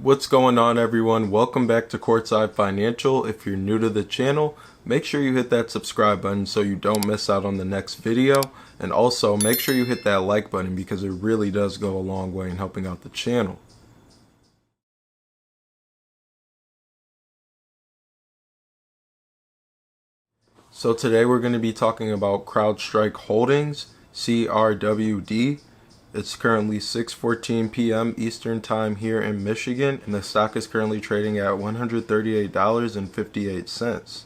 What's going on, everyone? Welcome back to Courtside Financial. If you're new to the channel, make sure you hit that subscribe button so you don't miss out on the next video. And also make sure you hit that like button because it really does go a long way in helping out the channel. So today we're going to be talking about CrowdStrike Holdings, CRWD. It's currently 6:14 p.m. Eastern Time here in Michigan, and the stock is currently trading at $138.58,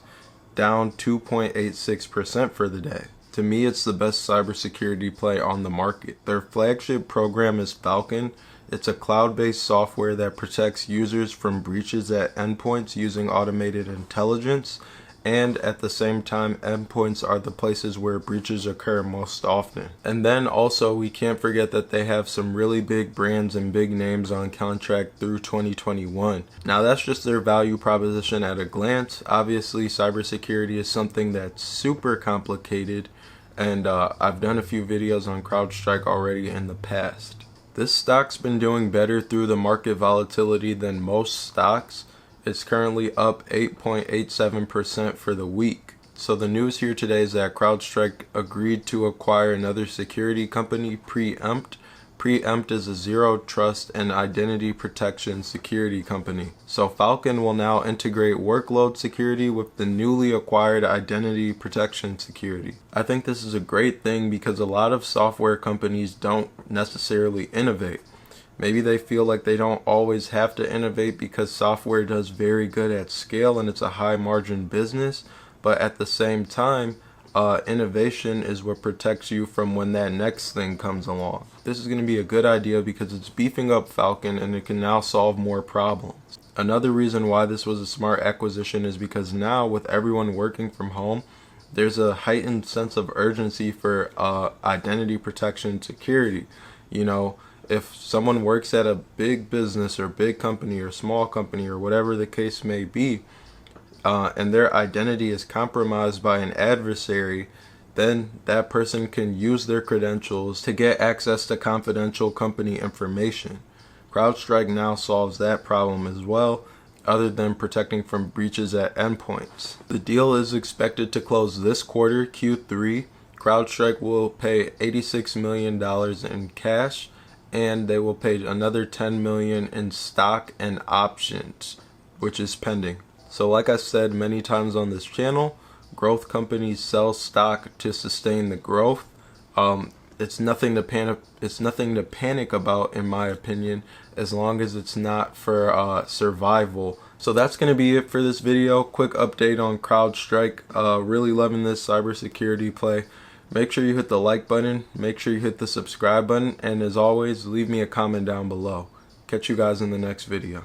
down 2.86% for the day. To me, it's the best cybersecurity play on the market. Their flagship program is Falcon. It's a cloud-based software that protects users from breaches at endpoints using automated intelligence. And at the same time, endpoints are the places where breaches occur most often. And then also, we can't forget that they have some really big brands and big names on contract through 2021. Now, that's just their value proposition at a glance. Obviously, cybersecurity is something that's super complicated, and I've done a few videos on CrowdStrike already in the past. This stock's been doing better through the market volatility than most stocks. It's currently up 8.87% for the week. So the news here today is that CrowdStrike agreed to acquire another security company, Preempt. Preempt is a zero trust and identity protection security company. So Falcon will now integrate workload security with the newly acquired identity protection security. I think this is a great thing because a lot of software companies don't necessarily innovate. Maybe they feel like they don't always have to innovate because software does very good at scale and it's a high margin business. But at the same time, innovation is what protects you from when that next thing comes along. This is going to be a good idea because it's beefing up Falcon and it can now solve more problems. Another reason why this was a smart acquisition is because now with everyone working from home, there's a heightened sense of urgency for identity protection security. You know, if someone works at a big business or big company or small company or whatever the case may be, and their identity is compromised by an adversary, then that person can use their credentials to get access to confidential company information. CrowdStrike now solves that problem as well, other than protecting from breaches at endpoints. The deal is expected to close this quarter, Q3. CrowdStrike will pay $86 million in cash, and they will pay another $10 million in stock and options, which is pending. So like I said many times on this channel, growth companies sell stock to sustain the growth. It's nothing to panic about, in my opinion, as long as it's not for survival. So that's going to be it for this video. Quick update on CrowdStrike. Really loving this cybersecurity play. Make sure you hit the like button, make sure you hit the subscribe button, and as always, leave me a comment down below. Catch you guys in the next video.